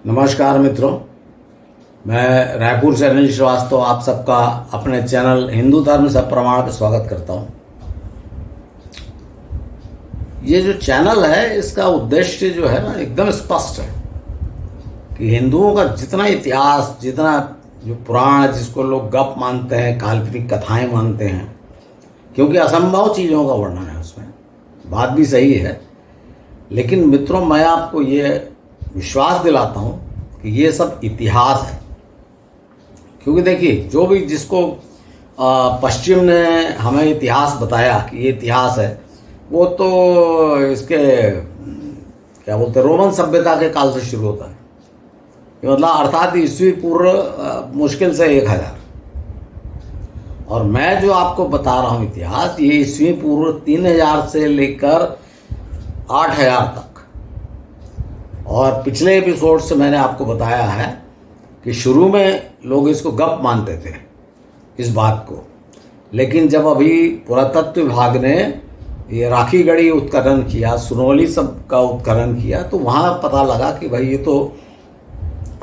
नमस्कार मित्रों, मैं रायपुर से अनिल श्रीवास्तव आप सबका अपने चैनल हिंदू धर्म सब प्रमाण पर स्वागत करता हूं। ये जो चैनल है इसका उद्देश्य जो है ना एकदम स्पष्ट है कि हिंदुओं का जितना इतिहास, जितना जो पुराण जिसको लोग गप मानते हैं, काल्पनिक कथाएं मानते हैं, क्योंकि असंभव चीज़ों का वर्णन है उसमें, बात भी सही है। लेकिन मित्रों, मैं आपको ये विश्वास दिलाता हूँ कि ये सब इतिहास है। क्योंकि देखिए, जो भी जिसको पश्चिम ने हमें इतिहास बताया कि ये इतिहास है, वो तो इसके क्या बोलते हैं, रोमन सभ्यता के काल से शुरू होता है। ये मतलब अर्थात ईस्वी पूर्व मुश्किल से 1000। और मैं जो आपको बता रहा हूँ इतिहास, ये ईस्वी पूर्व 3000 से लेकर 8000 तक। और पिछले एपिसोड से मैंने आपको बताया है कि शुरू में लोग इसको गप मानते थे इस बात को, लेकिन जब अभी पुरातत्व विभाग ने ये राखी गढ़ी उत्खनन किया, सुनौली सब का उत्खनन किया, तो वहाँ पता लगा कि भाई ये तो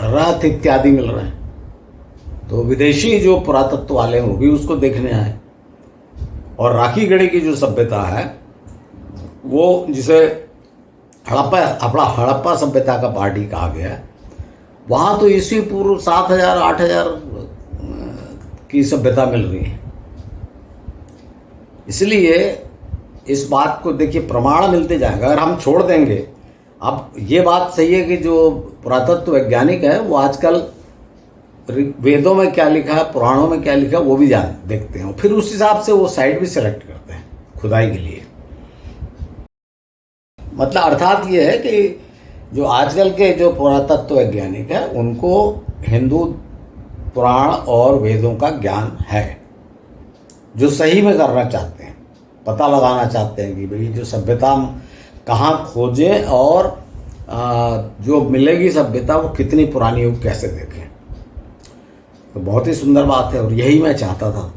रथ इत्यादि मिल रहे हैं। तो विदेशी जो पुरातत्व वाले हैं वो भी उसको देखने आए। और राखी गढ़ी की जो सभ्यता है, वो जिसे हड़प्पा सभ्यता का पार्टी कहा गया है, वहाँ तो ईस्वी पूर्व 7000 8000 की सभ्यता मिल रही है। इसलिए इस बात को देखिए, प्रमाण मिलते जाएगा अगर हम छोड़ देंगे। अब ये बात सही है कि जो पुरातत्व वैज्ञानिक है वो आजकल वेदों में क्या लिखा है, पुराणों में क्या लिखा है, वो भी देखते हैं, फिर उस हिसाब से वो साइट भी सेलेक्ट करते हैं खुदाई के लिए। मतलब अर्थात ये है कि जो आजकल के जो पुरातत्व वैज्ञानिक है उनको हिंदू पुराण और वेदों का ज्ञान है, जो सही में करना चाहते हैं, पता लगाना चाहते हैं कि भाई जो सभ्यता कहाँ खोजें और जो मिलेगी सभ्यता वो कितनी पुरानी हो, कैसे देखें। तो बहुत ही सुंदर बात है और यही मैं चाहता था।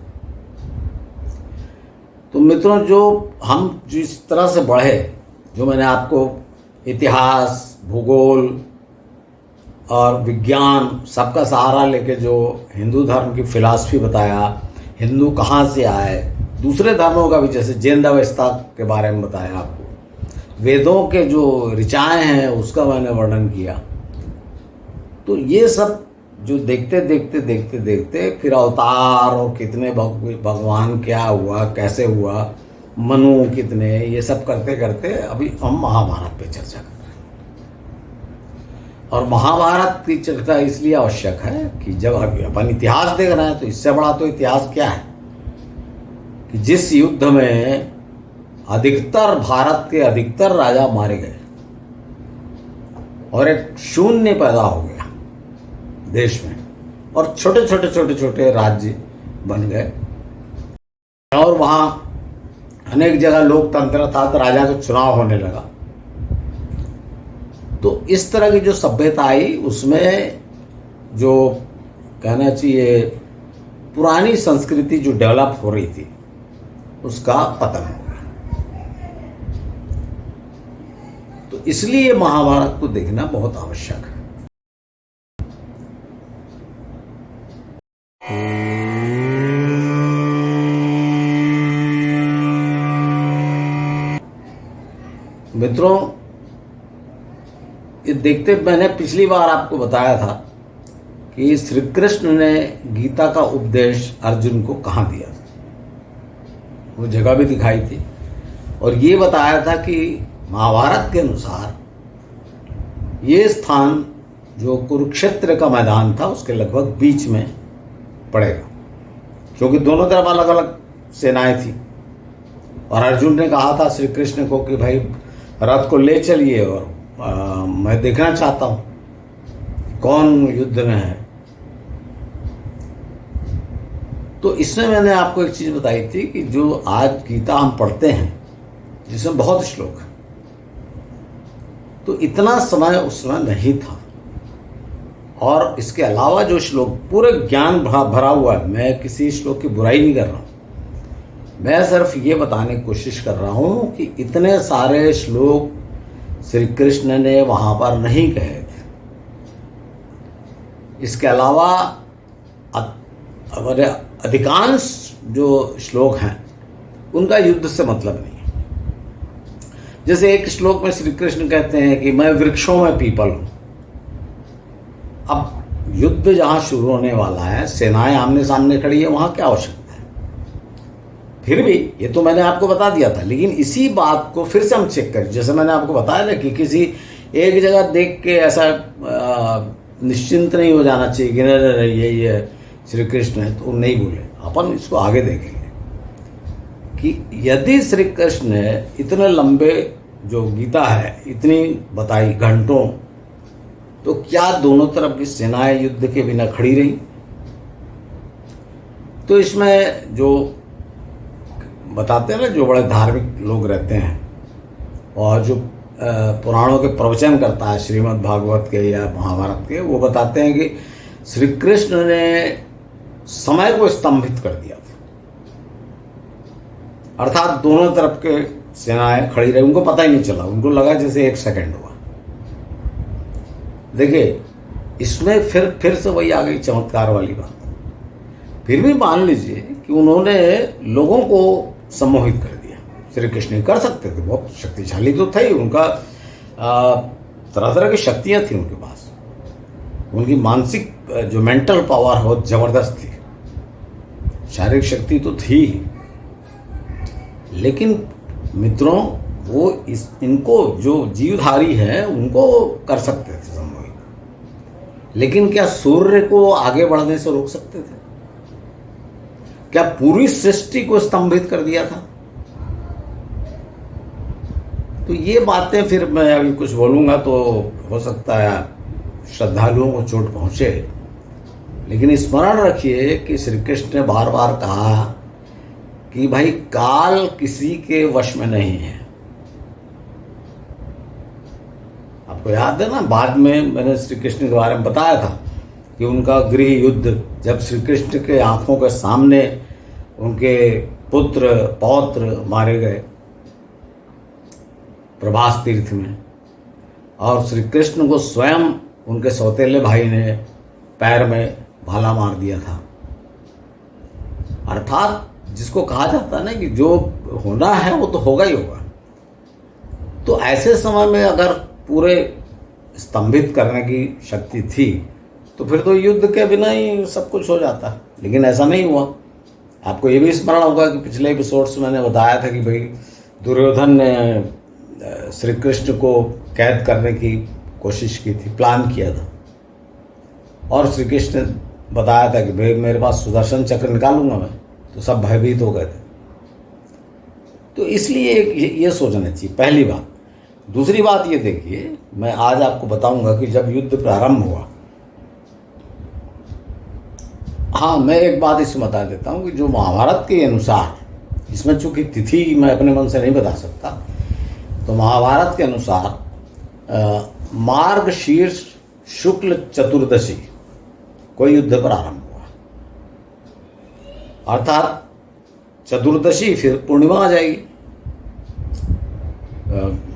तो मित्रों, जो हम जिस तरह से बढ़े, जो मैंने आपको इतिहास, भूगोल और विज्ञान सबका सहारा लेके जो हिंदू धर्म की फिलॉसफी बताया, हिंदू कहाँ से आए, दूसरे धर्मों का भी जैसे जैन अवस्था के बारे में बताया आपको, वेदों के जो ऋचाएँ हैं उसका मैंने वर्णन किया। तो ये सब जो देखते देखते देखते देखते फिर अवतार और कितने भगवान क्या हुआ, कैसे हुआ, मनु कितने, ये सब करते करते अभी हम महाभारत पे चर्चा कर रहे हैं। और महाभारत की चर्चा इसलिए आवश्यक है कि जब अभी अपन इतिहास देख रहे हैं तो इससे बड़ा तो इतिहास क्या है कि जिस युद्ध में भारत के अधिकतर राजा मारे गए और एक शून्य पैदा हो गया देश में, और छोटे छोटे राज्य बन गए, और वहाँ अनेक जगह लोकतंत्र था तो राजा का चुनाव होने लगा। तो इस तरह की जो सभ्यता आई उसमें जो कहना चाहिए पुरानी संस्कृति जो डेवलप हो रही थी उसका पतन हो गया। तो इसलिए महाभारत को देखना बहुत आवश्यक है। मित्रों, ये देखते, मैंने पिछली बार आपको बताया था कि श्री कृष्ण ने गीता का उपदेश अर्जुन को कहाँ दिया था, वो जगह भी दिखाई थी, और ये बताया था कि महाभारत के अनुसार ये स्थान जो कुरुक्षेत्र का मैदान था उसके लगभग बीच में पड़ेगा, क्योंकि दोनों तरफ अलग अलग सेनाएं थी। और अर्जुन ने कहा था श्री कृष्ण को कि भाई रथ को ले चलिए और मैं देखना चाहता हूँ कौन युद्ध में है। तो इसमें मैंने आपको एक चीज़ बताई थी कि जो आज गीता हम पढ़ते हैं जिसमें बहुत श्लोक है, तो इतना समय उस समय नहीं था। और इसके अलावा जो श्लोक पूरे ज्ञान भरा हुआ है, मैं किसी श्लोक की बुराई नहीं कर रहा हूँ, मैं सिर्फ ये बताने की कोशिश कर रहा हूँ कि इतने सारे श्लोक श्री कृष्ण ने वहाँ पर नहीं कहे थे। इसके अलावा हमारे अधिकांश जो श्लोक हैं उनका युद्ध से मतलब नहीं है। जैसे एक श्लोक में श्री कृष्ण कहते हैं कि मैं वृक्षों में पीपल हूं। अब युद्ध जहां शुरू होने वाला है, सेनाएं आमने सामने खड़ी है, वहां क्या आवश्यकता है? फिर भी ये तो मैंने आपको बता दिया था, लेकिन इसी बात को फिर से हम चेक करें। जैसे मैंने आपको बताया ना कि किसी एक जगह देख के ऐसा निश्चिंत नहीं हो जाना चाहिए कि नहीं ये श्री कृष्ण है तो नहीं बोले। अपन इसको आगे देखेंगे कि यदि श्री कृष्ण ने इतने लंबे जो गीता है इतनी बताई घंटों, तो क्या दोनों तरफ की सेनाएं युद्ध के बिना खड़ी रही? तो इसमें जो बताते हैं ना, जो बड़े धार्मिक लोग रहते हैं और जो पुराणों के प्रवचन करता है, श्रीमद् भागवत के या महाभारत के, वो बताते हैं कि श्री कृष्ण ने समय को स्तंभित कर दिया था। अर्थात दोनों तरफ के सेनाएं खड़ी रही, उनको पता ही नहीं चला, उनको लगा जैसे एक सेकंड हुआ। देखिए, इसमें फिर से वही आ गई चमत्कार वाली बात। फिर भी मान लीजिए कि उन्होंने लोगों को सम्मोहित कर दिया। श्री कृष्ण कर सकते थे, बहुत शक्तिशाली तो थे ही, उनका तरह तरह की शक्तियां थी उनके पास, उनकी मानसिक जो मेंटल पावर बहुत जबरदस्त थी, शारीरिक शक्ति तो थी ही। लेकिन मित्रों, वो इनको जो जीवधारी है उनको कर सकते थे सम्मोहित, लेकिन क्या सूर्य को आगे बढ़ने से रोक सकते थे? क्या पूरी सृष्टि को स्तंभित कर दिया था? तो ये बातें फिर मैं अभी कुछ बोलूंगा तो हो सकता है श्रद्धालुओं को चोट पहुंचे, लेकिन स्मरण रखिए कि श्री कृष्ण ने बार बार कहा कि भाई काल किसी के वश में नहीं है। आपको याद है ना, बाद में मैंने श्री कृष्ण के बारे में बताया था कि उनका गृह युद्ध, जब श्री कृष्ण के आंखों के सामने उनके पुत्र पौत्र मारे गए प्रभास तीर्थ में, और श्री कृष्ण को स्वयं उनके सौतेले भाई ने पैर में भाला मार दिया था। अर्थात जिसको कहा जाता है ना कि जो होना है वो तो होगा ही होगा। तो ऐसे समय में अगर पूरे स्तंभित करने की शक्ति थी तो फिर तो युद्ध के बिना ही सब कुछ हो जाता, लेकिन ऐसा नहीं हुआ। आपको ये भी स्मरण होगा कि पिछले एपिसोड्स में मैंने बताया था कि भाई दुर्योधन ने श्री कृष्ण को कैद करने की कोशिश की थी, प्लान किया था, और श्री कृष्ण ने बताया था कि भाई मेरे पास सुदर्शन चक्र निकालूंगा मैं, तो सब भयभीत हो गए थे। तो इसलिए ये सोचना चाहिए, पहली बात। दूसरी बात ये देखिए, मैं आज आपको बताऊंगा कि जब युद्ध प्रारंभ हुआ, हाँ मैं एक बात इसमें बता देता हूँ कि जो महाभारत के अनुसार, इसमें चूंकि तिथि मैं अपने मन से नहीं बता सकता, तो महाभारत के अनुसार मार्गशीर्ष शुक्ल चतुर्दशी को युद्ध प्रारंभ हुआ। अर्थात चतुर्दशी फिर पूर्णिमा आ जाएगी,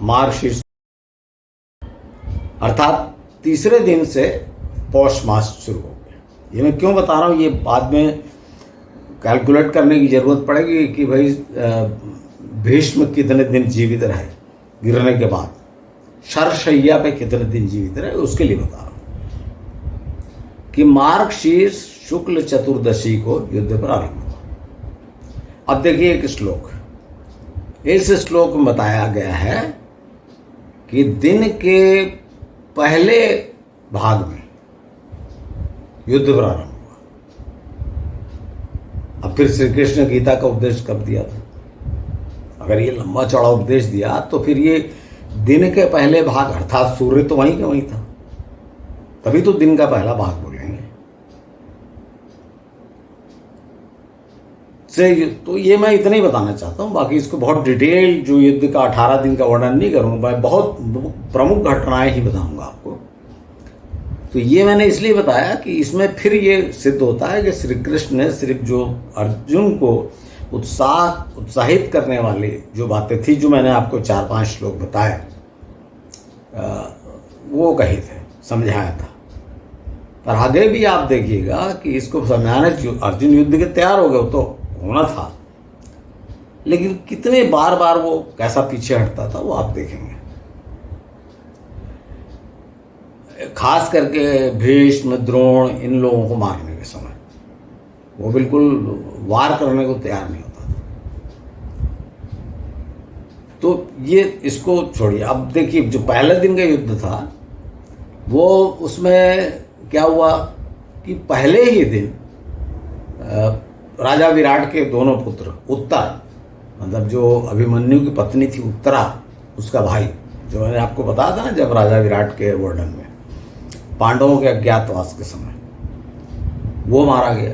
मार्गशीर्ष, अर्थात तीसरे दिन से पौष मास शुरू हो गया। ये मैं क्यों बता रहा हूँ, ये बाद में कैलकुलेट करने की जरूरत पड़ेगी कि भाई भीष्म कितने दिन जीवित रहे गिरने के बाद, शरशैया पे कितने दिन जीवित रहे, उसके लिए बता रहा हूँ कि मार्गशीर्ष शुक्ल चतुर्दशी को युद्ध प्रारंभ हुआ। अब देखिए एक श्लोक, इस श्लोक में बताया गया है कि दिन के पहले भाग में युद्ध प्रारंभ हुआ। अब फिर श्री कृष्ण गीता का उपदेश कब दिया था? अगर ये लंबा चौड़ा उपदेश दिया तो फिर ये दिन के पहले भाग, अर्थात सूर्य तो वहीं का वहीं था, तभी तो दिन का पहला भाग बोलेंगे। तो ये मैं इतना ही बताना चाहता हूँ, बाकी इसको बहुत डिटेल जो युद्ध का 18 दिन का वर्णन नहीं करूँगा, मैं बहुत प्रमुख घटनाएं ही बताऊंगा आपको। तो ये मैंने इसलिए बताया कि इसमें फिर ये सिद्ध होता है कि श्री कृष्ण ने सिर्फ जो अर्जुन को उत्साहित करने वाली जो बातें थी, जो मैंने आपको 4-5 श्लोक बताए, वो कहे थे, समझाया था। पर आगे भी आप देखिएगा कि इसको समझाने अर्जुन युद्ध के तैयार हो गए, तो होना था, लेकिन कितने बार बार वो कैसा पीछे हटता था वो आप देखेंगे। खास करके भीष्म, द्रोण, इन लोगों को मारने के समय वो बिल्कुल वार करने को तैयार नहीं होता था। तो ये इसको छोड़िए, अब देखिए जो पहले दिन का युद्ध था वो, उसमें क्या हुआ कि पहले ही दिन राजा विराट के दोनों पुत्र, उत्तर मतलब जो अभिमन्यु की पत्नी थी उत्तरा, उसका भाई, जो मैंने आपको बताया था ना जब राजा विराट के वर्णन में, पांडवों के अज्ञातवास के समय, वो मारा गया।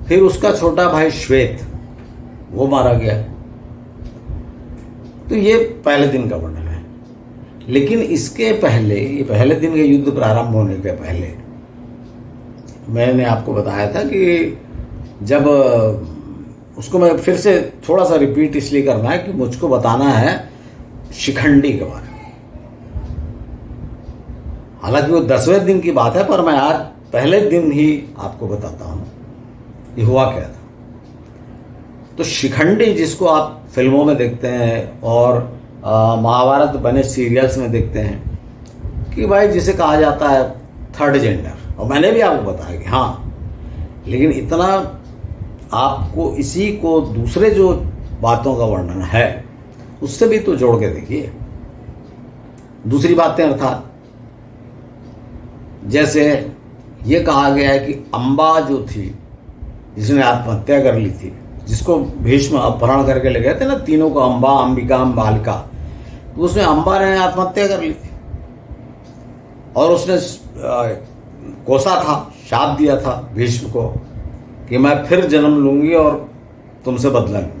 फिर उसका छोटा भाई श्वेत, वो मारा गया। तो ये पहले दिन का वर्णन है। लेकिन इसके पहले, ये पहले दिन के युद्ध प्रारंभ होने के पहले मैंने आपको बताया था कि जब, उसको मैं फिर से थोड़ा सा रिपीट इसलिए करना है कि मुझको बताना है शिखंडी के बारे में। हालांकि वो 10वें दिन की बात है, पर मैं आज पहले दिन ही आपको बताता हूं ये हुआ क्या था। तो शिखंडी, जिसको आप फिल्मों में देखते हैं और महाभारत बने सीरियल्स में देखते हैं कि भाई जिसे कहा जाता है थर्ड जेंडर, और मैंने भी आपको बताया कि हाँ, लेकिन इतना आपको इसी को दूसरे जो बातों का वर्णन है उससे भी तो जोड़ के देखिए। दूसरी बातें अर्थात जैसे ये कहा गया है कि अम्बा जो थी, जिसने आत्महत्या कर ली थी, जिसको भीष्म अपहरण करके ले गए थे ना तीनों को, अम्बा, अंबिका, अम्बालिका, तो उसमें अम्बा ने आत्महत्या कर ली थी और उसने कोसा था, शाप दिया था भीष्म को कि मैं फिर जन्म लूंगी और तुमसे बदला लूंगी।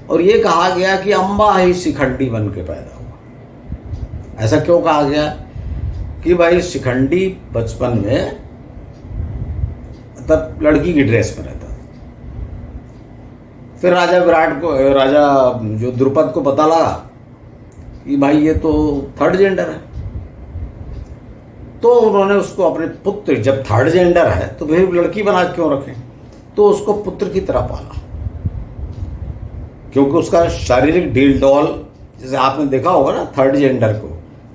और ये कहा गया कि अम्बा ही शिखंडी बन के पैदा हुआ। ऐसा क्यों कहा गया कि भाई शिखंडी बचपन में तब लड़की की ड्रेस में रहता था। फिर राजा विराट को, राजा जो द्रुपद को पता लगा कि भाई ये तो थर्ड जेंडर है, तो उन्होंने उसको अपने पुत्र, जब थर्ड जेंडर है तो फिर लड़की बना क्यों रखें, तो उसको पुत्र की तरह पाला, क्योंकि उसका शारीरिक डील डॉल, जैसे आपने देखा होगा ना थर्ड जेंडर को,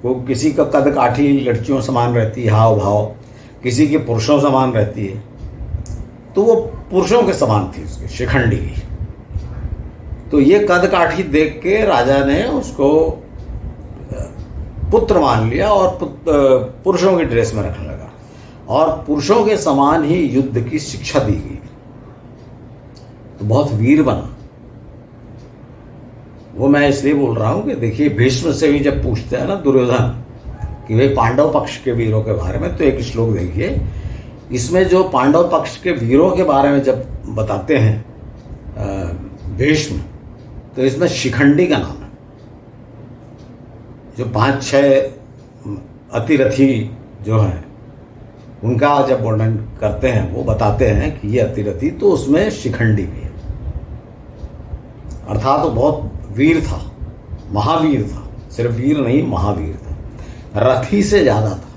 वो किसी का कद काठी लड़कियों समान रहती है, हाव भाव किसी के पुरुषों समान रहती है, तो वो पुरुषों के समान थी उसके, शिखंडी की। तो ये कद काठी देख के राजा ने उसको पुत्र मान लिया और पुरुषों की ड्रेस में रखने लगा और पुरुषों के समान ही युद्ध की शिक्षा दी गई। तो बहुत वीर बना। वो मैं इसलिए बोल रहा हूं कि देखिए भीष्म से भी जब पूछते हैं ना दुर्योधन कि भाई पांडव पक्ष के वीरों के बारे में, तो एक श्लोक देखिए, इसमें जो पांडव पक्ष के वीरों के बारे में जब बताते हैं भीष्म, तो इसमें शिखंडी का नाम है। जो 5-6 अतिरथी जो हैं उनका जब वर्णन करते हैं, वो बताते हैं कि ये अतिरथी, तो उसमें शिखंडी भी है। अर्थात वो बहुत वीर था, महावीर था, सिर्फ वीर नहीं महावीर था, रथी से ज्यादा था।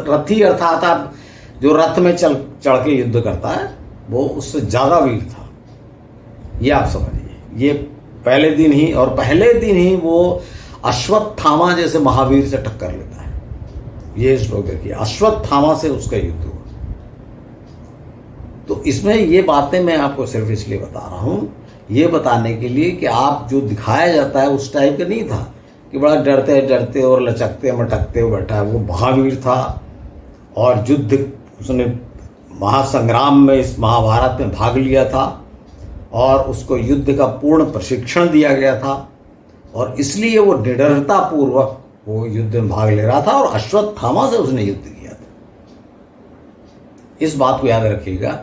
रथी अर्थात आप जो रथ में चढ़ के युद्ध करता है वो उससे ज्यादा वीर था, ये आप समझिए। ये पहले दिन ही, और पहले दिन ही वो अश्वत्थामा जैसे महावीर से टक्कर लेता है। ये श्लोक देखिए, अश्वत्थामा से उसका युद्ध हुआ। तो इसमें ये बातें मैं आपको सिर्फ इसलिए बता रहा हूं, ये बताने के लिए कि आप जो दिखाया जाता है उस टाइप का नहीं था कि बड़ा डरते डरते और लचकते मटकते हुए बैठा है। वो महावीर था और युद्ध, उसने महासंग्राम में, इस महाभारत में भाग लिया था और उसको युद्ध का पूर्ण प्रशिक्षण दिया गया था और इसलिए वो निडरता पूर्वक वो युद्ध में भाग ले रहा था और अश्वत्थामा से उसने युद्ध किया था। इस बात को याद रखिएगा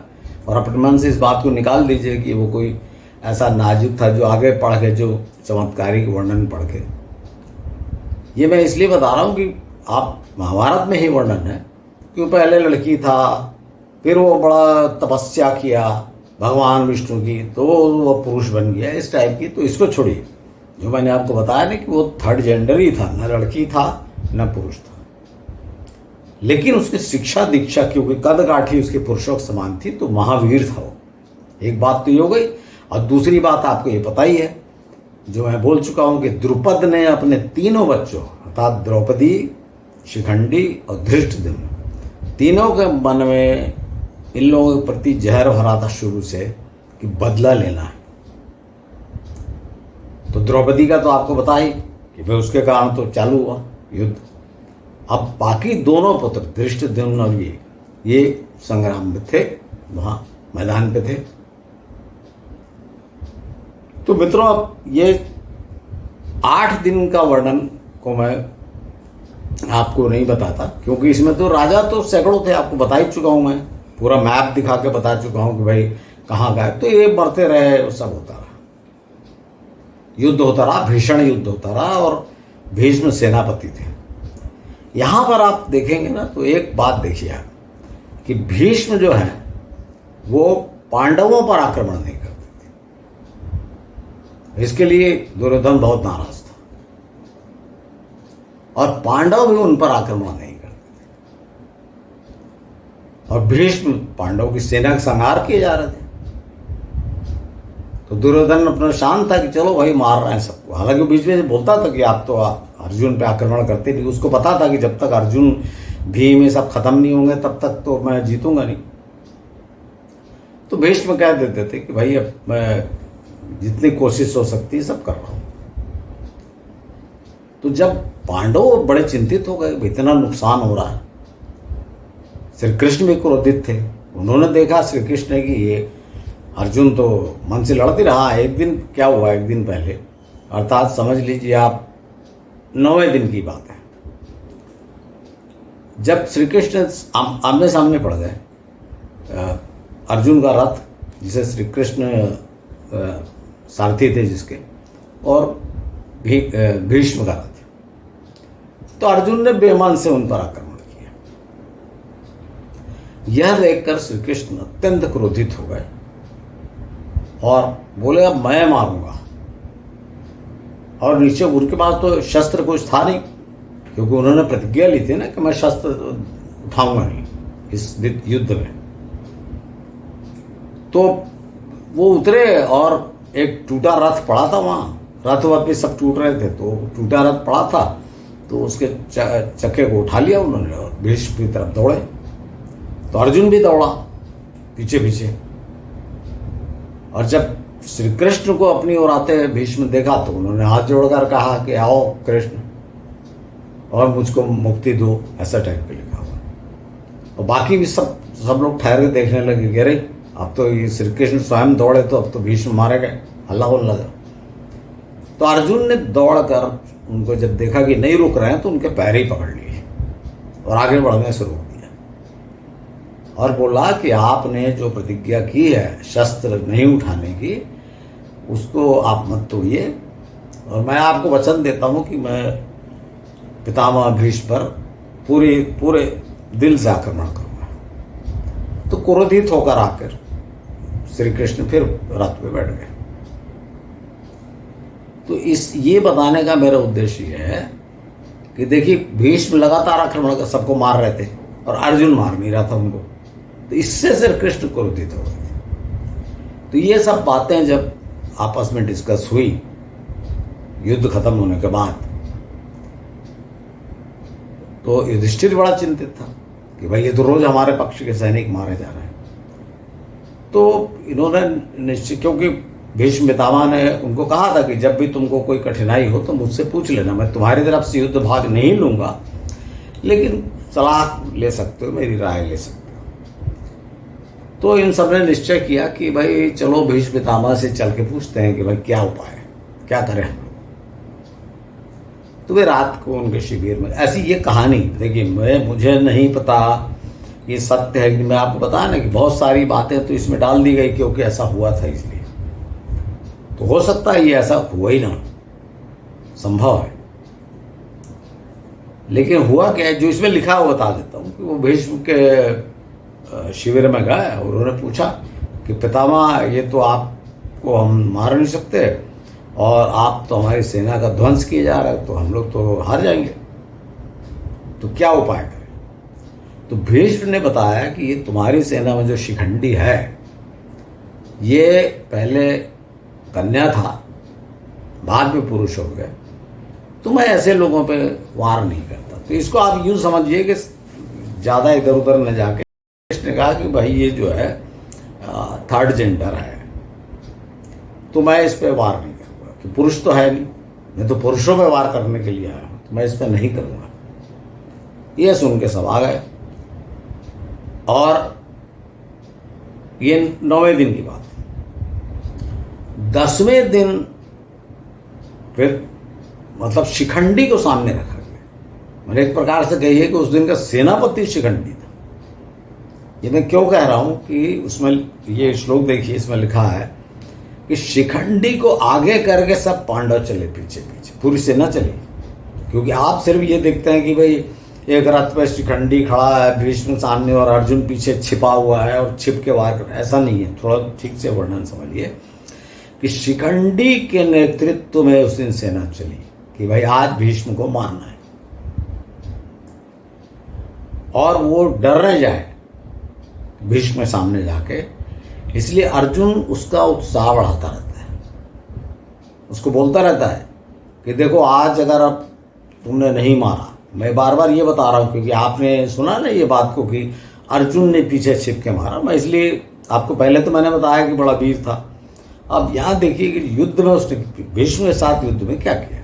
और अपने मन से इस बात को निकाल दीजिए कि वो कोई ऐसा नाजुक था जो आगे पढ़ के, जो चमत्कारिक वर्णन पढ़ के। ये मैं इसलिए बता रहा हूँ कि आप महाभारत में ही वर्णन है कि पहले लड़की था, फिर वो बड़ा तपस्या किया भगवान विष्णु की, तो वो पुरुष बन गया, इस टाइप की। तो इसको छोड़िए, जो मैंने आपको बताया ना कि वो थर्ड जेंडर ही था, न लड़की था न पुरुष था। लेकिन उसकी शिक्षा दीक्षा क्योंकि कद काठी उसके पुरुषों के समान थी, तो महावीर था वो। एक बात तो ये हो गई। और दूसरी बात आपको ये पता ही है, जो मैं बोल चुका हूं कि द्रुपद ने अपने तीनों बच्चों अर्थात द्रौपदी, शिखंडी और धृष्टद्युम्न, तीनों के मन में इन लोगों के प्रति जहर भरा था शुरू से कि बदला लेना है। तो द्रौपदी का तो आपको बता ही कि भाई उसके कारण तो चालू हुआ युद्ध। अब बाकी दोनों पुत्र धृष्टद्युम्न और ये संग्राम में थे, वहां मैदान पे थे। तो मित्रों, अब ये 8 दिन का वर्णन को मैं आपको नहीं बताता, क्योंकि इसमें तो राजा तो सैकड़ों थे, आपको बता ही चुका हूं। मैं पूरा मैप दिखा के बता चुका हूं कि भाई कहाँ गए। तो ये मरते रहे, सब होता रहा, युद्ध होता रहा, भीषण युद्ध होता रहा, और भीष्म सेनापति थे। यहां पर आप देखेंगे ना, तो एक बात देखिए आप कि भीष्म जो है वो पांडवों पर आक्रमण नहीं करते थे। इसके लिए दुर्योधन बहुत नाराज था, और पांडव भी उन पर आक्रमण नहीं करते थे। और भीष्म पांडव की सेना का संहार किए जा रहे थे। तो दुर्योधन अपना शांत था कि चलो भाई मार रहे हैं सबको। हालांकि बीच में बोलता था कि आप तो अर्जुन पे आक्रमण करते नहीं। उसको पता था कि जब तक अर्जुन भीम ये सब खत्म नहीं होंगे तब तक तो मैं जीतूंगा नहीं। तो भीष्म कह देते थे कि भाई अब मैं जितनी कोशिश हो सकती है सब कर रहा हूं। तो जब पांडव बड़े चिंतित हो गए, इतना नुकसान हो रहा है, श्री कृष्ण भी क्रोधित थे। उन्होंने देखा श्री कृष्ण ने कि ये अर्जुन तो मन से लड़ती रहा। एक दिन क्या हुआ, एक दिन पहले, अर्थात समझ लीजिए आप 9वें दिन की बात है, जब श्री कृष्ण आमने सामने पड़ गए, अर्जुन का रथ जिसे श्री कृष्ण सारथी थे जिसके, और भीष्म का रथ, तो अर्जुन ने बेमान से उन पर आक्रमण किया। यह देखकर श्री कृष्ण अत्यंत क्रोधित हो गए और बोले अब मैं मारूंगा। और नीचे उनके पास तो शस्त्र कुछ था नहीं, क्योंकि उन्होंने प्रतिज्ञा ली थी ना कि मैं शस्त्र उठाऊंगा नहीं इस युद्ध में। तो वो उतरे और एक टूटा रथ पड़ा था वहाँ, रथ वथ भी सब टूट रहे थे, तो टूटा रथ पड़ा था, तो उसके चक्के को उठा लिया उन्होंने और भीष्म की तरफ दौड़े। तो अर्जुन भी दौड़ा पीछे पीछे, और जब श्री कृष्ण को अपनी ओर आते हुए भीष्म देखा तो उन्होंने हाथ जोड़कर कहा कि आओ कृष्ण और मुझको मुक्ति दो, ऐसा टाइप पे लिखा हुआ। और बाकी भी सब लोग ठहर के देखने लगे कि अरे अब तो ये श्री कृष्ण स्वयं दौड़े, तो अब तो भीष्म मारे गए, हल्ला होने लगा। तो अर्जुन ने दौड़कर उनको जब देखा कि नहीं रुक रहे हैं, तो उनके पैर ही पकड़ लिए और आगे बढ़ने से रोक दिया, और बोला कि आपने जो प्रतिज्ञा की है शस्त्र नहीं उठाने की, उसको आप मत तोड़िए, और मैं आपको वचन देता हूं कि मैं पितामह भीष्म पर पूरे दिल से आक्रमण करूंगा। तो क्रोधित होकर आकर श्री कृष्ण फिर रथ पे बैठ गए। तो ये बताने का मेरा उद्देश्य ये है कि देखिए भीष्म लगातार आक्रमण कर सबको मार रहे थे और अर्जुन मार नहीं रहा था उनको, तो इससे श्री कृष्ण क्रोधित हो गए थे। तो ये सब बातें जब आपस में डिस्कस हुई युद्ध खत्म होने के बाद, तो युधिष्ठिर बड़ा चिंतित था कि भाई ये तो रोज हमारे पक्ष के सैनिक मारे जा रहे हैं। तो इन्होंने निश्चित, क्योंकि भीष्म पितामह ने उनको कहा था कि जब भी तुमको कोई कठिनाई हो तो मुझसे पूछ लेना, मैं तुम्हारी तरफ से युद्ध भाग नहीं लूंगा, लेकिन सलाह ले सकते हो, मेरी राय ले सकते हो। तो इन सब ने निश्चय किया कि भाई चलो भीष्म पितामह से चल के पूछते हैं कि भाई क्या उपाय है, क्या करें हम लोग। तो वे रात को उनके शिविर में, ऐसी ये कहानी देखिए, मुझे नहीं पता ये सत्य है कि मैं आपको बताया ना कि बहुत सारी बातें तो इसमें डाल दी गई क्योंकि ऐसा हुआ था, इसलिए तो हो सकता है ये ऐसा हुआ ही ना, संभव है। लेकिन हुआ क्या है जो इसमें लिखा हुआ बता देता हूँ कि वो भीष्म के शिविर में गए और उन्होंने पूछा कि पितामह ये तो आपको हम मार नहीं सकते और आप तो हमारी सेना का ध्वंस किए जा रहे हैं, तो हम लोग तो हार जाएंगे, तो क्या उपाय करें। तो भीष्म ने बताया कि ये तुम्हारी सेना में जो शिखंडी है ये पहले कन्या था, बाद में पुरुष हो गया, तो मैं ऐसे लोगों पे वार नहीं करता। तो इसको आप यूँ समझिए कि ज़्यादा इधर उधर न जाके ने कहा कि भाई ये जो है थर्ड जेंडर है, तो मैं इस पे वार नहीं करूँगा, कि पुरुष तो है नहीं, मैं तो पुरुषों पे वार करने के लिए आया हूँ, तो मैं इस पे नहीं करूँगा। ये सुन के सब आ गए। और ये 9वें दिन की बात है। 10वें दिन फिर मतलब शिखंडी को सामने रखा गया। मैंने एक प्रकार से कही है कि उस दिन का सेनापति शिखंडी था। ये मैं क्यों कह रहा हूं कि उसमें ये श्लोक देखिए, इसमें लिखा है कि शिखंडी को आगे करके सब पांडव चले पीछे पीछे, पूरी सेना चली। क्योंकि आप सिर्फ ये देखते हैं कि भाई एक रथ पे शिखंडी खड़ा है, भीष्म सामने और अर्जुन पीछे छिपा हुआ है और छिप के वार कर, ऐसा नहीं है। थोड़ा ठीक से वर्णन समझिए कि शिखंडी के नेतृत्व में उस दिन सेना चली कि भाई आज भीष्म को मारना है, और वो डर न जाए भीष्म सामने जाके, इसलिए अर्जुन उसका उत्साह बढ़ाता रहता है, उसको बोलता रहता है कि देखो आज अगर अब तुमने नहीं मारा, मैं बार बार ये बता रहा हूँ क्योंकि आपने सुना ना ये बात को कि अर्जुन ने पीछे छिप के मारा, मैं इसलिए आपको पहले तो मैंने बताया कि बड़ा वीर था। अब यहाँ देखिए कि युद्ध में उसने भीष्म के साथ युद्ध में क्या किया।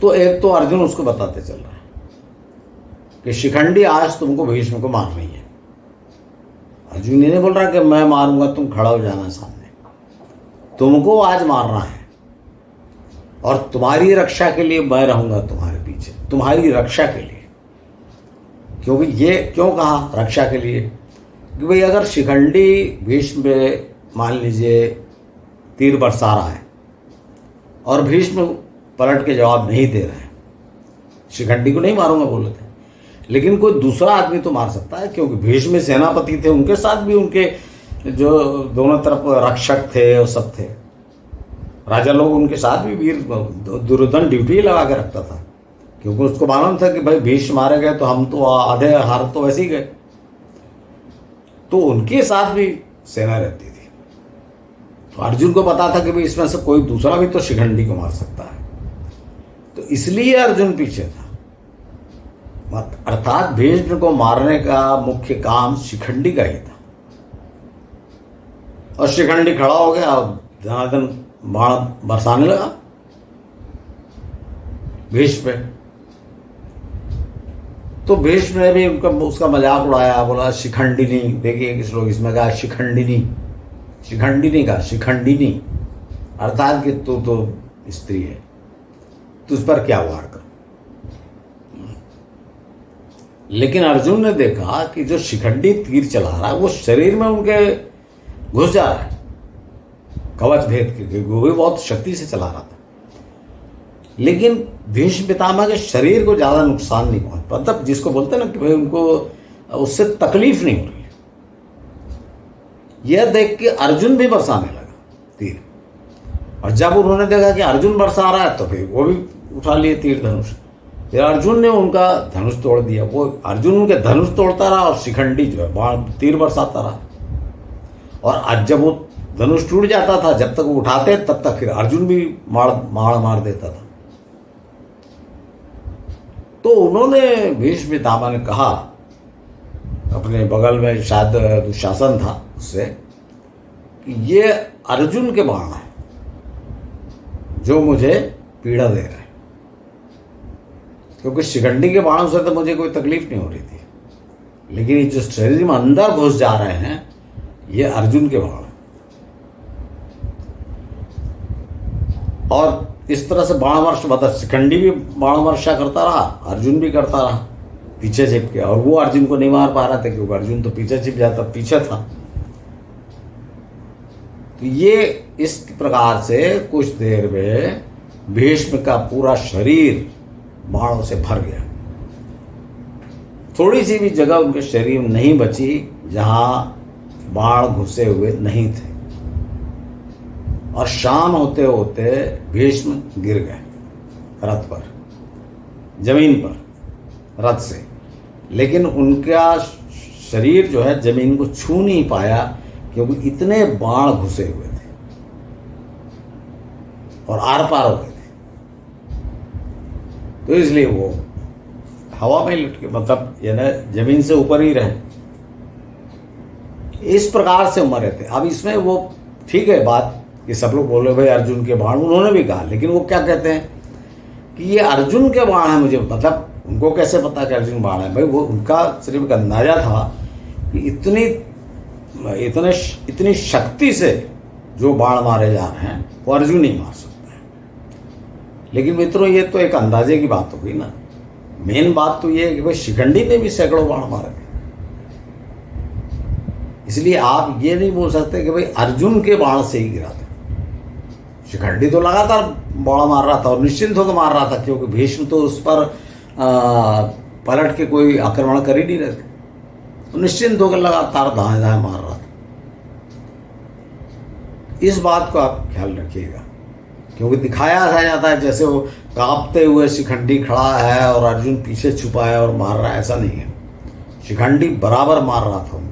तो एक तो अर्जुन उसको बताते चल रहा है कि शिखंडी आज तुमको भीष्म को मारना ही है। अर्जुन ये नहीं बोल रहा कि मैं मारूंगा तुम खड़ा हो जाना सामने, तुमको आज मारना है और तुम्हारी रक्षा के लिए मैं रहूंगा तुम्हारे पीछे, तुम्हारी रक्षा के लिए। क्योंकि ये क्यों कहा रक्षा के लिए कि भाई अगर शिखंडी भीष्म पे मान लीजिए तीर बरसा रहा है और भीष्म पलट के जवाब नहीं दे रहे हैं, शिखंडी को नहीं मारूंगा बोले थे, लेकिन कोई दूसरा आदमी तो मार सकता है। क्योंकि भीष्म सेनापति थे, उनके साथ भी उनके जो दोनों तरफ रक्षक थे और सब थे, राजा लोग उनके साथ भी वीर, दुर्योधन ड्यूटी लगा के रखता था क्योंकि उसको मालूम था कि भाई भीष्म मारे गए तो हम तो आधे हार तो वैसे ही गए, तो उनके साथ भी सेना रहती थी। तो अर्जुन को पता था कि भाई इसमें से कोई दूसरा भी तो शिखंडी को मार सकता है, तो इसलिए अर्जुन पीछे था। अर्थात भीष्म को मारने का मुख्य काम शिखंडी का ही था। और शिखंडी खड़ा हो गया और धनाधन बाण बरसाने लगा भीष्म पे। तो भीष्म ने भी उसका मजाक उड़ाया, बोला शिखंडिनी। देखिए किस लोग इसमें कहा शिखंडिनी, शिखंडिनी का शिखंडिनी, अर्थात कि तू तो स्त्री है, तुझ पर क्या वार कर। लेकिन अर्जुन ने देखा कि जो शिखंडी तीर चला रहा है वो शरीर में उनके घुस जा रहा है, कवच भेद के, वो भी बहुत शक्ति से चला रहा था। लेकिन भीष्म पितामह के शरीर को ज्यादा नुकसान नहीं पहुंचा, मतलब जिसको बोलते हैं ना कि भाई उनको उससे तकलीफ नहीं हो रही है। यह देख के अर्जुन भी बरसाने लगा तीर, और जब उन्होंने देखा कि अर्जुन बरसा रहा है तो फिर वो भी उठा लिए तीर धनुष। फिर अर्जुन ने उनका धनुष तोड़ दिया, वो अर्जुन उनके धनुष तोड़ता रहा और शिखंडी जो है बाण तीर बरसाता रहा। और आज जब वो धनुष टूट जाता था, जब तक वो उठाते तब तक फिर अर्जुन भी मार देता था। तो उन्होंने भीष्म पितामह ने कहा, अपने बगल में शायद दुशासन था उससे, कि ये अर्जुन के बाण है जो मुझे पीड़ा दे रहा है, क्योंकि शिखंडी के बाणों से तो मुझे कोई तकलीफ नहीं हो रही थी, लेकिन ये जो शरीर में अंदर घुस जा रहे हैं ये अर्जुन के बाण। और इस तरह से बाण वर्ष बता, शिखंडी भी बाण वर्षा करता रहा, अर्जुन भी करता रहा पीछे छिप के, और वो अर्जुन को नहीं मार पा रहा था क्योंकि अर्जुन तो पीछे छिप जाता, पीछे था। तो ये इस प्रकार से कुछ देर में भीष्म का पूरा शरीर बाणों से भर गया। थोड़ी सी भी जगह उनके शरीर में नहीं बची जहां बाण घुसे हुए नहीं थे। और शाम होते होते भीष्म गिर गए रथ पर, जमीन पर, रथ से। लेकिन उनका शरीर जो है जमीन को छू नहीं पाया, क्योंकि इतने बाण घुसे हुए थे और आर पार हो गए थे। तो इसलिए वो हवा में लुट के, मतलब यानी जमीन से ऊपर ही रहे, इस प्रकार से मरे थे। अब इसमें वो ठीक है बात कि सब लोग बोले भाई अर्जुन के बाण, उन्होंने भी कहा, लेकिन वो क्या कहते हैं कि ये अर्जुन के बाण है। मुझे मतलब उनको कैसे पता कि अर्जुन बाण है? भाई वो उनका सिर्फ एक अंदाजा था कि इतनी शक्ति से जो बाण मारे जा रहे हैं वो अर्जुन नहीं मार सकते हैं। लेकिन मित्रों ये तो एक अंदाजे की बात हो गई ना। मेन बात तो ये है कि भाई शिखंडी ने भी सैकड़ों बाण मारे थे। इसलिए आप ये नहीं बोल सकते कि भाई अर्जुन के बाण से ही गिरा था। शिखंडी तो लगातार बाण मार रहा था और निश्चिंत होकर मार रहा था, क्योंकि भीष्म तो उस पर पलट के कोई आक्रमण कर ही नहीं रहे थे। तो निश्चिंत होकर लगातार दाएं दाएं मार रहा था। इस बात को आप ख्याल रखिएगा, क्योंकि दिखाया जाता है जैसे वो कांपते हुए शिखंडी खड़ा है और अर्जुन पीछे छुपा है और मार रहा है। ऐसा नहीं है, शिखंडी बराबर मार रहा था उनको।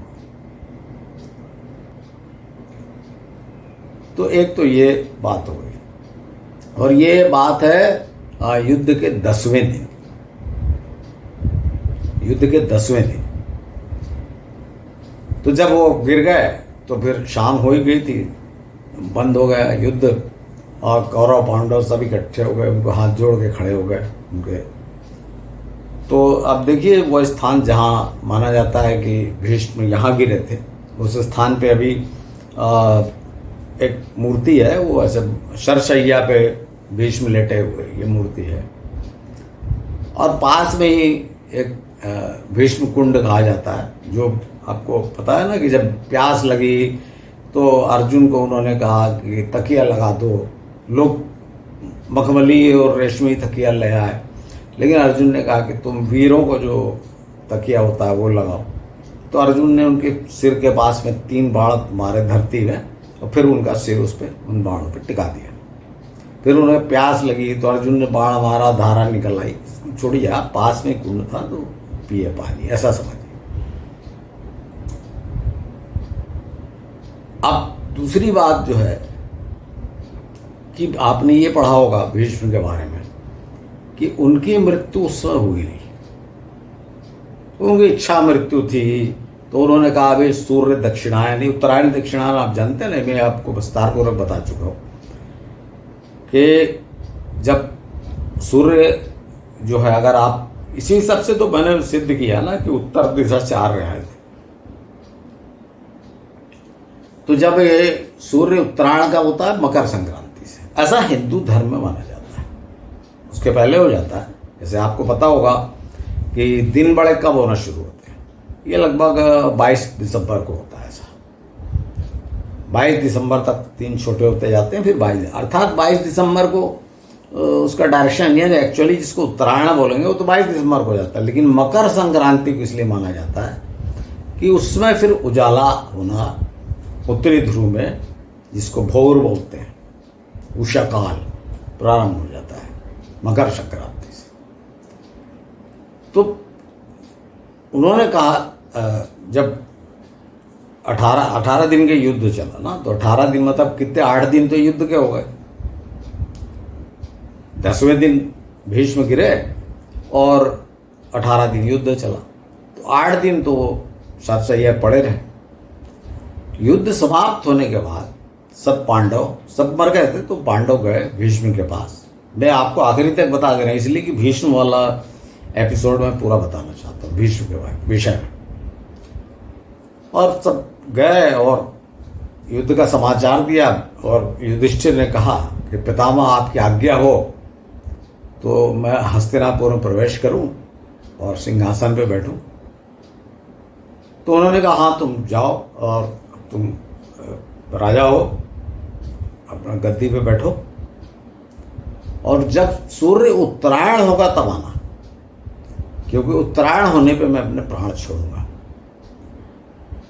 तो एक तो ये बात हो गई, और ये बात है युद्ध के 10वें दिन। युद्ध के 10वें दिन तो जब वो गिर गए तो फिर शाम हो ही गई थी, बंद हो गया युद्ध, और कौरव पांडव सब इकट्ठे हो गए, उनको हाथ जोड़ के खड़े हो गए उनके। तो अब देखिए वो स्थान जहाँ माना जाता है कि भीष्म यहाँ गिरे थे, उस स्थान पे अभी एक मूर्ति है, वो ऐसे शरशैया पे भीष्म लेटे हुए ये मूर्ति है। और पास में ही एक भीष्म कुंड कहा जाता है, जो आपको पता है ना कि जब प्यास लगी तो अर्जुन को उन्होंने कहा कि तकिया लगा दो। लोग मखमली और रेशमी तकिया ले आए, लेकिन अर्जुन ने कहा कि तुम वीरों को जो तकिया होता है वो लगाओ। तो अर्जुन ने उनके सिर के पास में 3 बाण मारे धरती में, और फिर उनका सिर उस पर उन बाणों पर टिका दिया। फिर उन्हें प्यास लगी तो अर्जुन ने बाण मारा, धारा निकल आई। छोड़िए, पास में कुंड था तो पिए पानी, ऐसा समझिए। अब दूसरी बात जो है कि आपने ये पढ़ा होगा भीष्म के बारे में कि उनकी मृत्यु उस समय हुई नहीं, उनकी इच्छा मृत्यु थी। तो उन्होंने कहा भाई सूर्य दक्षिणायन, उत्तरायण दक्षिणायन आप जानते हैं ना, मैं आपको विस्तारपूर्वक बता चुका हूँ कि जब सूर्य जो है, अगर आप इसी हिसाब से तो मैंने सिद्ध किया ना कि उत्तर दिशा से आ रहे थे। तो जब ये सूर्य उत्तरायण का होता है मकर संक्रांति से, ऐसा हिंदू धर्म में माना जाता है। उसके पहले हो जाता है, जैसे आपको पता होगा कि दिन बड़े कब होना शुरू होते हैं, ये लगभग 22 दिसंबर को होता है। ऐसा 22 दिसंबर तक दिन छोटे होते जाते हैं, फिर 22 अर्थात 22 दिसंबर को उसका डायरेक्शन यानी एक्चुअली जिसको उत्तरायण बोलेंगे वो तो 22 दिसंबर को हो जाता है। लेकिन मकर संक्रांति को इसलिए माना जाता है कि उसमें फिर उजाला होना उत्तरी ध्रुव में, जिसको भौर बोलते हैं, उषा काल प्रारंभ हो जाता है मकर संक्रांति से। तो उन्होंने कहा जब 18 दिन के युद्ध चला ना, तो 18 दिन मतलब कितने, 8 दिन तो युद्ध के हो गए। 10वें दिन भीष्म गिरे और 18 दिन युद्ध चला, तो 8 दिन तो सरसैया पड़े रहे। युद्ध समाप्त होने के बाद सब पांडव सब मर गए थे, तो पांडव गए भीष्म के पास। मैं आपको आखिरी तक बता दे रहा हूँ, इसलिए कि भीष्म वाला एपिसोड में पूरा बताना चाहता हूँ भीष्म के बारे विषय में। और सब गए और युद्ध का समाचार दिया, और युधिष्ठिर ने कहा कि पितामह आपकी आज्ञा हो तो मैं हस्तिनापुर में प्रवेश करूं और सिंहासन पे बैठूं। तो उन्होंने कहा हाँ तुम जाओ और तुम राजा हो, अपना गद्दी पे बैठो, और जब सूर्य उत्तरायण होगा तब आना, क्योंकि उत्तरायण होने पे मैं अपने प्राण छोड़ूंगा।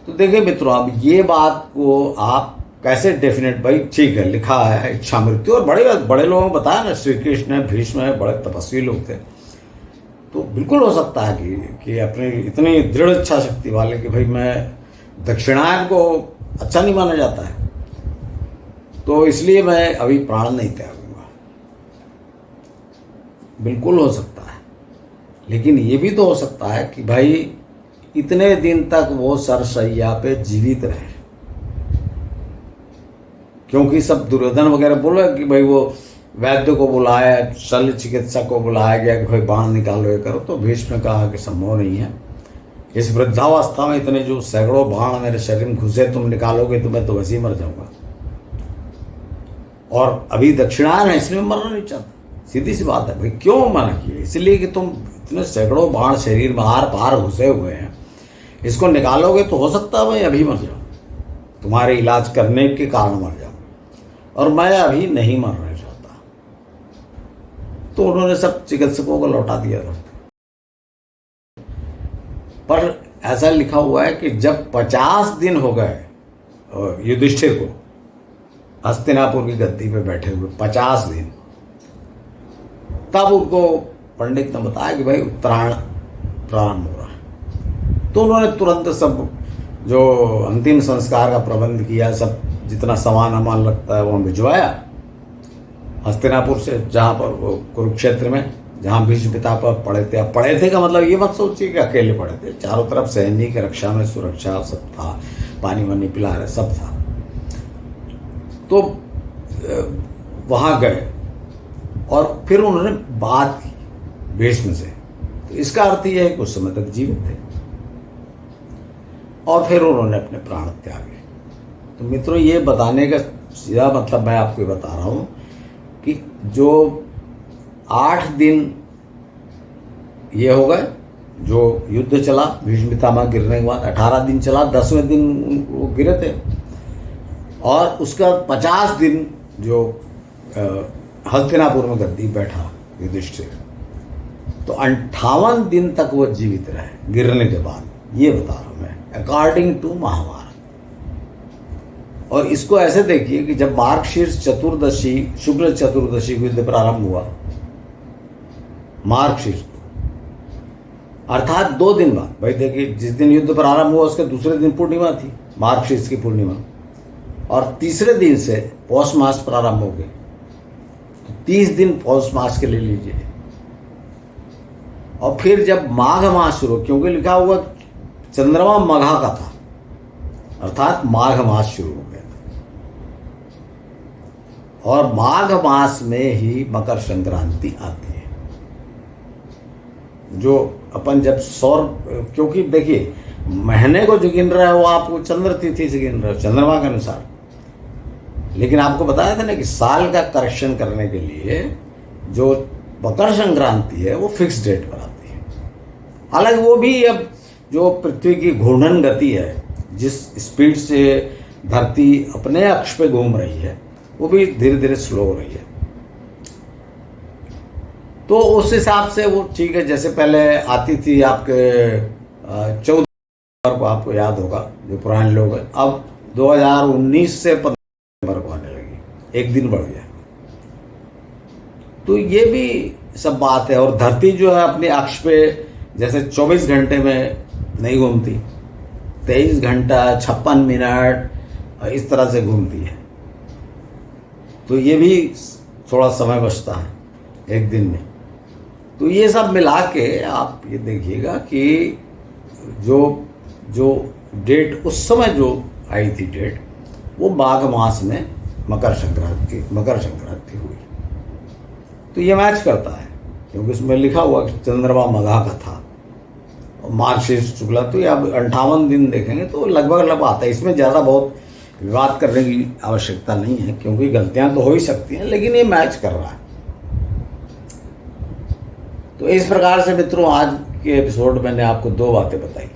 तो देखिए मित्रों, अब ये बात को आप कैसे डेफिनेट, भाई ठीक है लिखा है इच्छा मृत्यु, और बड़े बड़े लोगों ने बताया ना, श्री कृष्ण है, भीष्म है, बड़े तपस्वी लोग थे। तो बिल्कुल हो सकता है कि अपनी इतनी दृढ़ इच्छा शक्ति वाले कि भाई मैं दक्षिणायन को अच्छा नहीं माना जाता है, तो इसलिए मैं अभी प्राण नहीं त्यागूंगा। बिल्कुल हो सकता है। लेकिन ये भी तो हो सकता है कि भाई इतने दिन तक वो सरसैया पे जीवित रहे, क्योंकि सब दुर्योधन वगैरह बोला कि भाई वो वैद्य को बुलाया, शल्य चिकित्सक को बुलाया गया कि भाई बाण निकालो ये करो, तो भीष्म ने कहा कि संभव नहीं है, इस वृद्धावस्था में इतने जो सैकड़ों बाण मेरे शरीर में घुसे तुम निकालोगे तो मैं तो वैसे ही मर जाऊंगा, और अभी दक्षिणायन है इसलिए मरना नहीं चाहता। सीधी सी बात है भाई, क्यों मना किया? इसलिए कि तुम इतने सैकड़ों बाण शरीर में आर पार घुसे हुए हैं, इसको निकालोगे तो हो सकता है मैं अभी मर जाऊं, तुम्हारे इलाज करने के कारण मर जाऊं, और मैं अभी नहीं मरना चाहता। तो उन्होंने सब चिकित्सकों को लौटा दिया था। पर ऐसा लिखा हुआ है कि जब 50 दिन हो गए युधिष्ठिर को हस्तिनापुर की गद्दी पे बैठे हुए 50 दिन, तब उनको पंडित ने बताया कि भाई उत्तरायण प्रारंभ हो रहा है। तो उन्होंने तुरंत सब जो अंतिम संस्कार का प्रबंध किया, सब जितना सामान वामान लगता है वो भिजवाया हस्तिनापुर से, जहाँ पर वो कुरुक्षेत्र में जहाँ भीष्म पितामह पड़े थे। अब पड़े थे का मतलब ये मत सोचिए कि अकेले पड़े थे, चारों तरफ सैनिक की रक्षा में सुरक्षा सब था, पानी वानी पिला रहे सब था। तो वहाँ गए और फिर उन्होंने बात की भीष्म से, तो इसका अर्थ यह है कि उस समय तक जीवित थे, और फिर उन्होंने अपने प्राण त्यागे। तो मित्रों, ये बताने का सीधा मतलब मैं आपको बता रहा हूँ कि जो 8 दिन ये हो गए जो युद्ध चला, भीष्म पितामह गिरने के बाद 18 दिन चला, 10वें दिन वो गिरे थे, और उसका 50 दिन जो हस्तिनापुर में गद्दी बैठा युधिष्ठिर, तो 58 दिन तक वो जीवित रहे गिरने के बाद। ये बता रहा हूँ मैं अकॉर्डिंग टू महाभारत। और इसको ऐसे देखिए कि जब मार्गशीर्ष चतुर्दशी, शुक्ल चतुर्दशी को युद्ध प्रारंभ हुआ, मार्गशीर्ष अर्थात 2 दिन बाद, भाई देखिए जिस दिन युद्ध प्रारंभ हुआ उसके दूसरे दिन पूर्णिमा थी, मार्गशीर्ष की पूर्णिमा, और तीसरे दिन से पौष मास प्रारंभ हो गए, तो 30 दिन पौष मास के ले लीजिए। और फिर जब माघ मास शुरू, क्योंकि लिखा हुआ चंद्रमा मघा का था, अर्थात माघ मास शुरू हो गया था, और माघ मास में ही मकर संक्रांति आती है, जो अपन जब सौर, क्योंकि देखिए महीने को जो गिन रहा है वो आपको चंद्र तिथि से गिन रहा है, चंद्रमा के अनुसार। लेकिन आपको बताया था ना कि साल का करेक्शन करने के लिए जो मकर संक्रांति है वो फिक्स डेट पर आती है। हालांकि वो भी अब जो पृथ्वी की घूर्णन गति है, जिस स्पीड से धरती अपने अक्ष पे घूम रही है, वो भी धीरे धीरे स्लो हो रही है, तो उस हिसाब से वो ठीक है। जैसे पहले आती थी आपके 14 को, आपको याद होगा जो पुराने लोग हैं, अब 2019 से 15 को आने लगी, एक दिन बढ़ गया। तो ये भी सब बात है। और धरती जो है अपने अक्ष पे जैसे 24 घंटे में नहीं घूमती, 23 घंटा 56 मिनट इस तरह से घूमती है, तो ये भी थोड़ा समय बचता है एक दिन में। तो ये सब मिला के आप ये देखिएगा कि जो डेट उस समय जो आई थी डेट, वो माघ मास में मकर संक्रांति हुई। तो ये मैच करता है, क्योंकि उसमें लिखा हुआ कि चंद्रमा मघा का था और मार्गशीर्ष शुक्ला, तो ये अब 58 दिन देखेंगे तो लगभग आता है। इसमें ज़्यादा बहुत विवाद करने की आवश्यकता नहीं है, क्योंकि गलतियां तो हो ही सकती हैं, लेकिन ये मैच कर रहा है। तो इस प्रकार से मित्रों, आज के एपिसोड मैंने आपको 2 बातें बताई।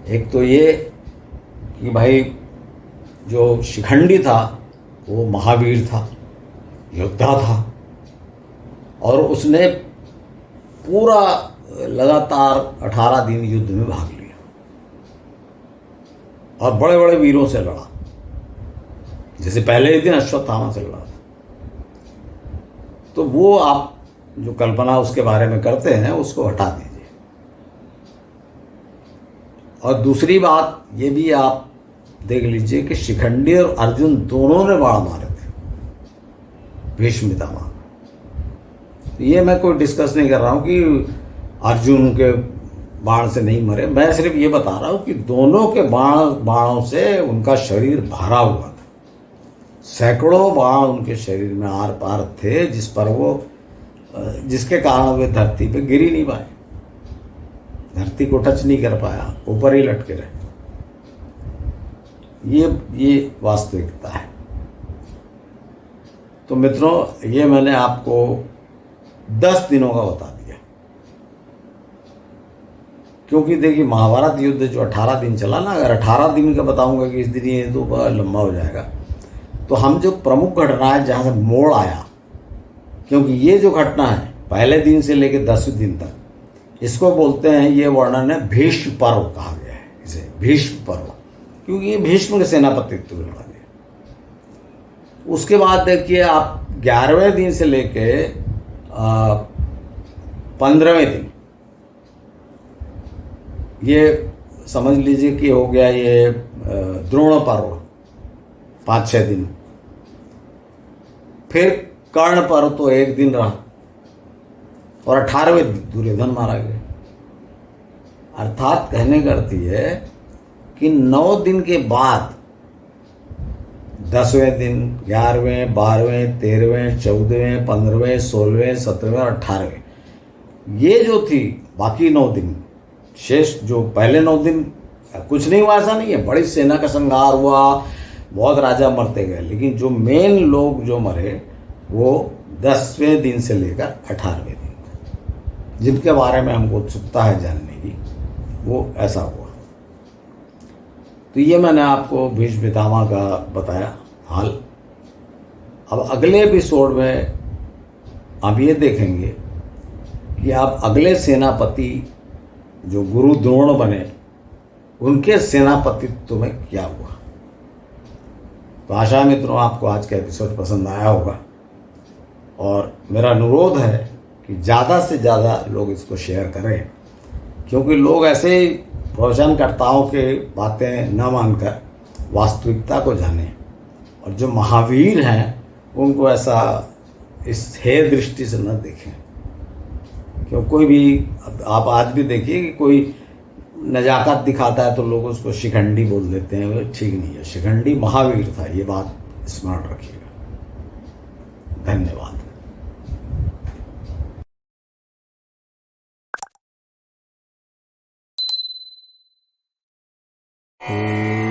एक तो ये कि भाई जो शिखंडी था वो महावीर था, योद्धा था, और उसने पूरा लगातार 18 दिन युद्ध में भाग लिया और बड़े बड़े वीरों से लड़ा। जैसे पहले ही दिन अश्वत्थामा से लड़ा था। तो वो आप जो कल्पना उसके बारे में करते हैं उसको हटा दीजिए। और दूसरी बात ये भी आप देख लीजिए कि शिखंडी और अर्जुन दोनों ने बाण मारे थे भीष्म पितामह। ये मैं कोई डिस्कस नहीं कर रहा हूँ कि अर्जुन के बाण से नहीं मरे, मैं सिर्फ ये बता रहा हूँ कि दोनों के बाणों से उनका शरीर भरा हुआ था। सैकड़ों बाण उनके शरीर में आर पार थे, जिसके कारण वे धरती पे गिर ही नहीं पाए, धरती को टच नहीं कर पाया, ऊपर ही लटके रहे। ये वास्तविकता है। तो मित्रों, ये मैंने आपको 10 दिनों का बता दिया, क्योंकि देखिए महाभारत युद्ध जो 18 दिन चला ना, अगर 18 दिन का बताऊंगा कि इस दिन ये तो बड़ा लंबा हो जाएगा। तो हम जो प्रमुख घटनाएं जहाँ से मोड़ आया, क्योंकि ये जो घटना है पहले दिन से लेकर 10वें दिन तक, इसको बोलते हैं, ये वर्णन है भीष्म पर्व कहा गया है इसे, भीष्म पर्व, क्योंकि ये भीष्म के सेनापतित्व में लड़ा गया। उसके बाद देखिए आप 11वें दिन से लेके 15वें दिन, ये समझ लीजिए कि हो गया ये द्रोण पर्व 5-6 दिन। फिर कर्ण पर्व तो 1 दिन रहा, और 18वें दिन दुर्योधन मारा गया। अर्थात कहने का अर्थ है कि 9 दिन के बाद 10वें दिन, 11वें, 12वें, 13वें, 14वें, 15वें, 16वें, 17वें और 18वें, ये जो थी बाकी 9 दिन, शेष जो पहले 9 दिन कुछ नहीं हुआ ऐसा नहीं है, बड़ी सेना का संहार हुआ, बहुत राजा मरते गए, लेकिन जो मेन लोग जो मरे वो 10वें दिन से लेकर 18वें दिन, जिनके बारे में हमको उत्सुकता है जानने की, वो ऐसा हुआ। तो ये मैंने आपको भीष्म पितामह का बताया हाल। अब अगले एपिसोड में आप ये देखेंगे कि आप अगले सेनापति जो गुरु द्रोण बने, उनके सेनापतित्व में क्या हुआ। तो आशा है मित्रों आपको आज का एपिसोड पसंद आया होगा, और मेरा अनुरोध है कि ज़्यादा से ज़्यादा लोग इसको शेयर करें, क्योंकि लोग ऐसे ही प्रवचनकर्ताओं के बातें न मानकर वास्तविकता को जानें, और जो महावीर हैं उनको ऐसा इस हे दृष्टि से न देखें। क्यों कोई भी, आप आज भी देखिए कि कोई नजाकत दिखाता है तो लोग उसको शिखंडी बोल देते हैं, वो ठीक नहीं है। शिखंडी महावीर था, ये बात स्मरण रखिएगा। धन्यवाद। Oh